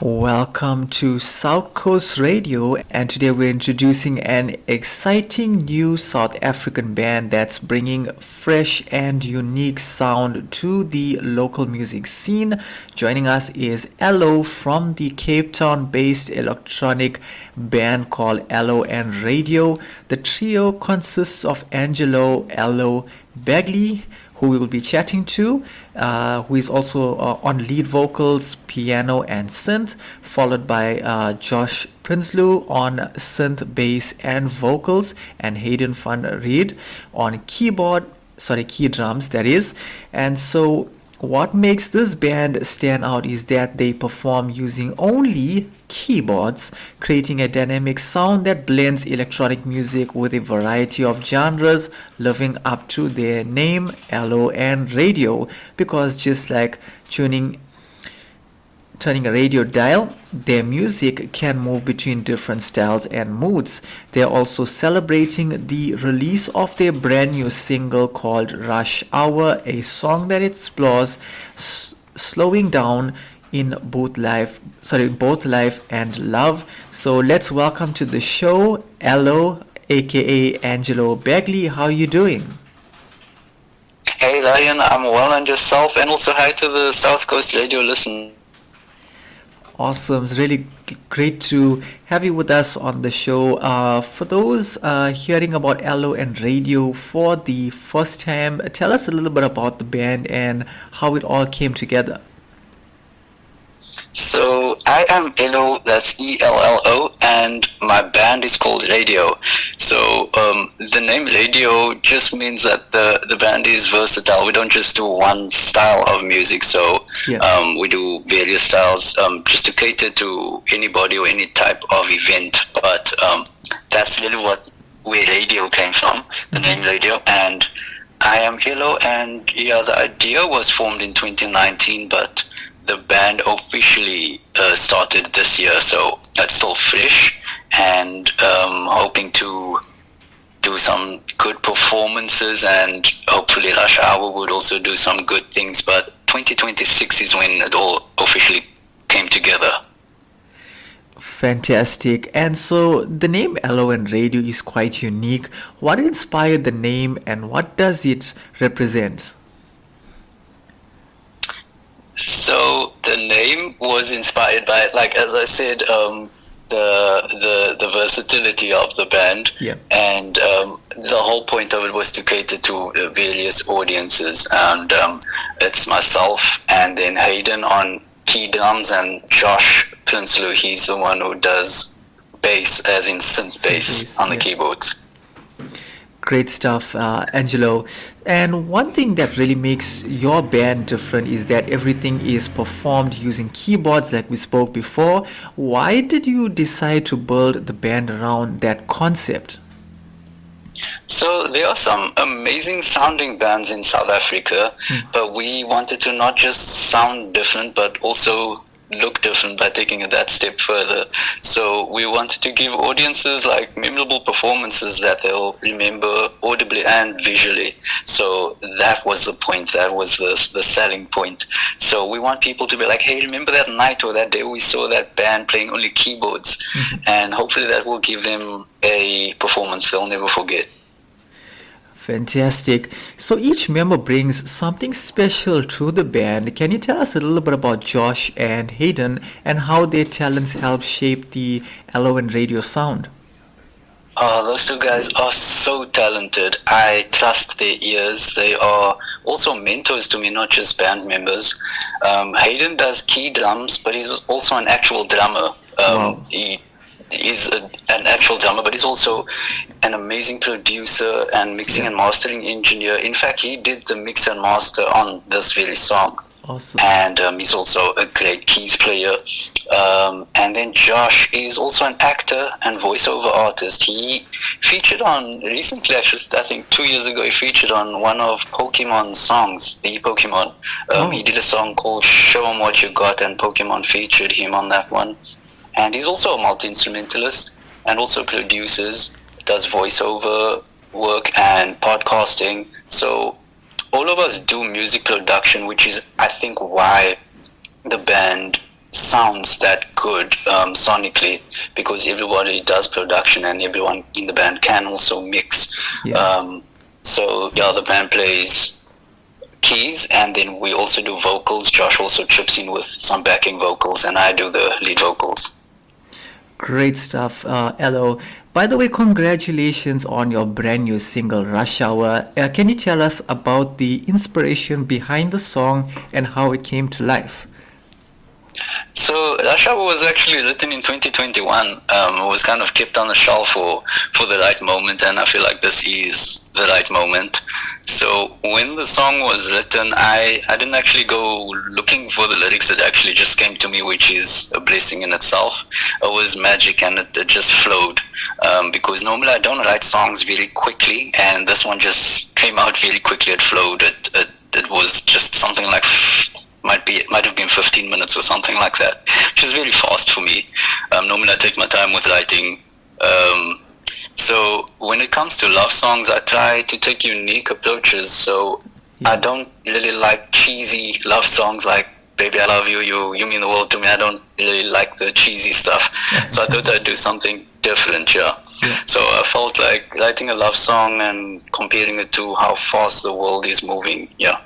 Welcome to South Coast Radio, and today we're introducing an exciting new South African band that's bringing fresh and unique sound to the local music scene. Joining us is Ello from the Cape Town-based electronic band called Ello Radio. The trio consists of Angelo Ello Bagley, who we will be chatting to, who is also on lead vocals, piano, and synth, followed by Josh Prinsloo on synth, bass, and vocals, and Hayden Van Reed on key drums, that is. And so what makes this band stand out is that they perform using only keyboards, creating a dynamic sound that blends electronic music with a variety of genres, living up to their name, Ello Radio, because just like turning a radio dial, their music can move between different styles and moods. They're also celebrating the release of their brand new single called Rush Hour, a song that explores slowing down in both life and love. So let's welcome to the show Ello, aka Angelo Bagley. How are you doing? Hey Lion, I'm well, and yourself, and also hi to the South Coast Radio listeners. Awesome. It's really great to have you with us on the show. For those hearing about Ello Radio for the first time, tell us a little bit about the band and how it all came together. So I am Ello, that's ELLO, and my band is called Radio. So the name Radio just means that the band is versatile. We don't just do one style of music, so we do various styles just to cater to anybody or any type of event. But that's really where Radio came from, the name Radio. And I am Ello, and the idea was formed in 2019, but the band officially started this year, so that's still fresh, and hoping to do some good performances, and hopefully Rush Hour would also do some good things, but 2026 is when it all officially came together. Fantastic. And so the name Ello Radio is quite unique. What inspired the name and what does it represent? So the name was inspired by, like as I said, the versatility of the band, and the whole point of it was to cater to various audiences. And it's myself, and then Hayden on key drums, and Josh Prinsloo, he's the one who does bass, as in synth bass, on the keyboards. Great stuff, Angelo. And one thing that really makes your band different is that everything is performed using keyboards, like we spoke before. Why did you decide to build the band around that concept? So there are some amazing sounding bands in South Africa, but we wanted to not just sound different, but also look different by taking it that step further. So we wanted to give audiences like memorable performances that they'll remember audibly and visually. So that was the point, that was the selling point. So we want people to be like, hey, remember that night or that day we saw that band playing only keyboards? And hopefully that will give them a performance they'll never forget. Fantastic. So each member brings something special to the band. Can you tell us a little bit about Josh and Hayden and how their talents help shape the Ello Radio sound? Oh, those two guys are so talented. I trust their ears. They are also mentors to me, not just band members. Hayden does key drums, but he's also an actual drummer. Wow. He's an actual drummer, but he's also an amazing producer and mixing and mastering engineer. In fact, he did the mix and master on this very song. Awesome. And he's also a great keys player. And then Josh is also an actor and voiceover artist. He featured on, recently actually, I think 2 years ago, he featured on one of Pokemon's songs, the Pokemon. He did a song called Show 'Em What You Got, and Pokemon featured him on that one. And he's also a multi-instrumentalist and also produces, does voiceover work and podcasting. So all of us do music production, which is, I think, why the band sounds that good sonically, because everybody does production and everyone in the band can also mix. Yeah. So yeah, the band plays keys, and then we also do vocals. Josh also chips in with some backing vocals, and I do the lead vocals. Great stuff, Ello. By the way, congratulations on your brand new single, Rush Hour. Can you tell us about the inspiration behind the song and how it came to life? So Rush Hour was actually written in 2021. It was kind of kept on the shelf for the right moment, and I feel like this is the right moment. So when the song was written, I didn't actually go looking for the lyrics. It actually just came to me, which is a blessing in itself. It was magic, and it just flowed. Because normally I don't write songs very quickly, and this one just came out very quickly. It flowed. It was just something like might have been 15 minutes or something like that, which is very fast for me. Normally I take my time with writing. So when it comes to love songs, I try to take unique approaches. So I don't really like cheesy love songs like "Baby, I love you, you mean the world to me." I don't really like the cheesy stuff. So I thought I'd do something different, yeah. So I felt like writing a love song and comparing it to how fast the world is moving, yeah.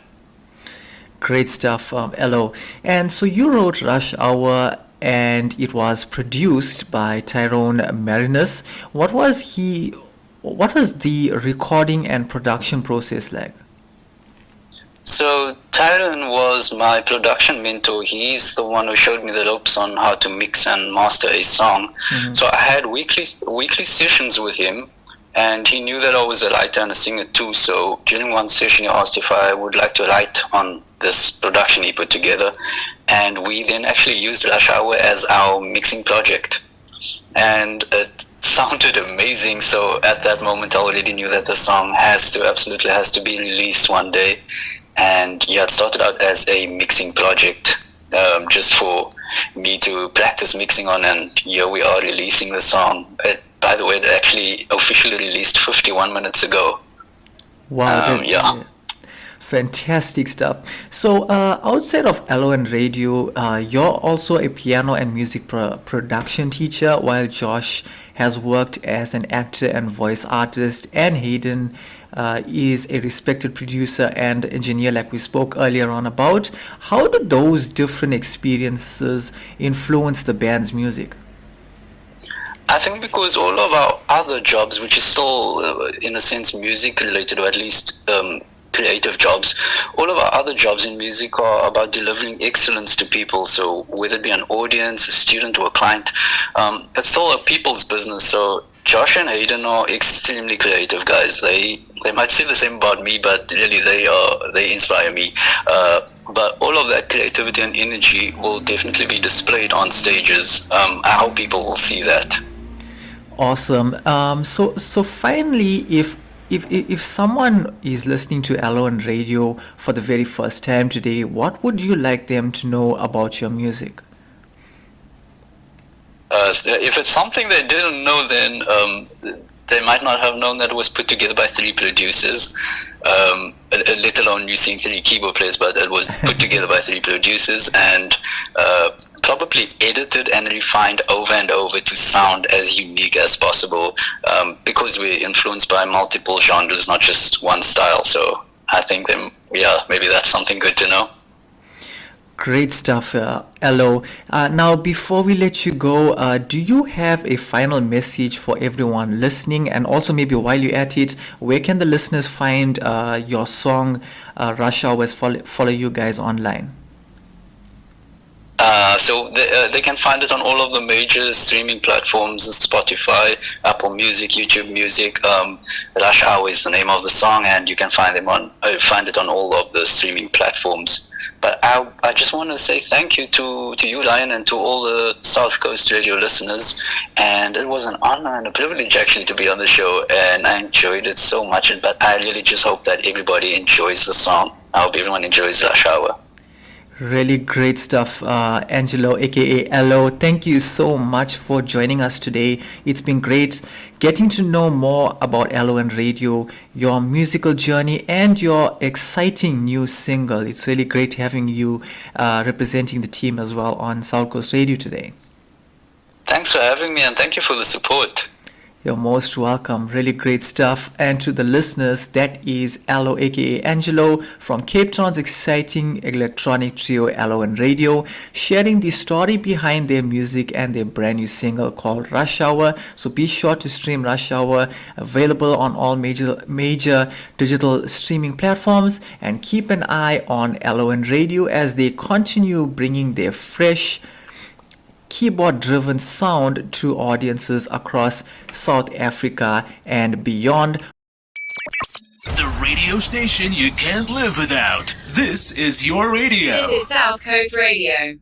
Great stuff, Ello. And so you wrote Rush Hour, and it was produced by Tyrone Marinus. What was the recording and production process like? So Tyrone was my production mentor. He's the one who showed me the ropes on how to mix and master a song. Mm-hmm. So I had weekly sessions with him, and he knew that I was a writer and a singer too. So during one session, he asked if I would like to write on this production he put together, and we then actually used Rush Hour as our mixing project, and it sounded amazing. So at that moment I already knew that the song absolutely has to be released one day. And yeah, it started out as a mixing project, just for me to practice mixing on, and here we are releasing the song. By the way, it actually officially released 51 minutes ago. Wow. Yeah. Fantastic stuff. So outside of Ello and Radio, you're also a piano and music production teacher, while Josh has worked as an actor and voice artist, and Hayden is a respected producer and engineer, like we spoke earlier on about. How do those different experiences influence the band's music? I think because all of our other jobs, which is still in a sense music related, or at least creative jobs, all of our other jobs in music are about delivering excellence to people. So whether it be an audience, a student, or a client, it's still a people's business. So Josh and Hayden are extremely creative guys. They might say the same about me, but really they inspire me. But all of that creativity and energy will definitely be displayed on stages. I hope people will see that. Awesome. So finally, if someone is listening to Ello and Radio for the very first time today, what would you like them to know about your music? If it's something they didn't know, then they might not have known that it was put together by 3 producers, let alone using 3 keyboard players, but it was put together by 3 producers and probably edited and refined over and over to sound as unique as possible, because we're influenced by multiple genres, not just one style. So I think maybe that's something good to know. Great stuff, Ello. Now, before we let you go, do you have a final message for everyone listening? And also, maybe while you're at it, where can the listeners find your song, Rush Hour, follow you guys online? So they can find it on all of the major streaming platforms: Spotify, Apple Music, YouTube Music. Rush Hour is the name of the song, and you can find it on all of the streaming platforms. But I just want to say thank you to you, Ryan, and to all the South Coast Radio listeners. And it was an honor and a privilege actually to be on the show, and I enjoyed it so much. But I really just hope that everybody enjoys the song. I hope everyone enjoys Rush Hour. Really great stuff, Angelo, aka Ello. Thank you so much for joining us today. It's been great getting to know more about Ello and radio, your musical journey, and your exciting new single. It's really great having you representing the team as well on South Coast Radio today. Thanks for having me, and thank you for the support. You're most welcome. Really great stuff. And to the listeners, that is Ello, aka Angelo, from Cape Town's exciting electronic trio Ello and Radio, sharing the story behind their music and their brand new single called Rush Hour. So be sure to stream Rush Hour, available on all major digital streaming platforms, and keep an eye on Ello and Radio as they continue bringing their fresh keyboard-driven sound to audiences across South Africa and beyond. The radio station you can't live without. This is your radio. This is South Coast Radio.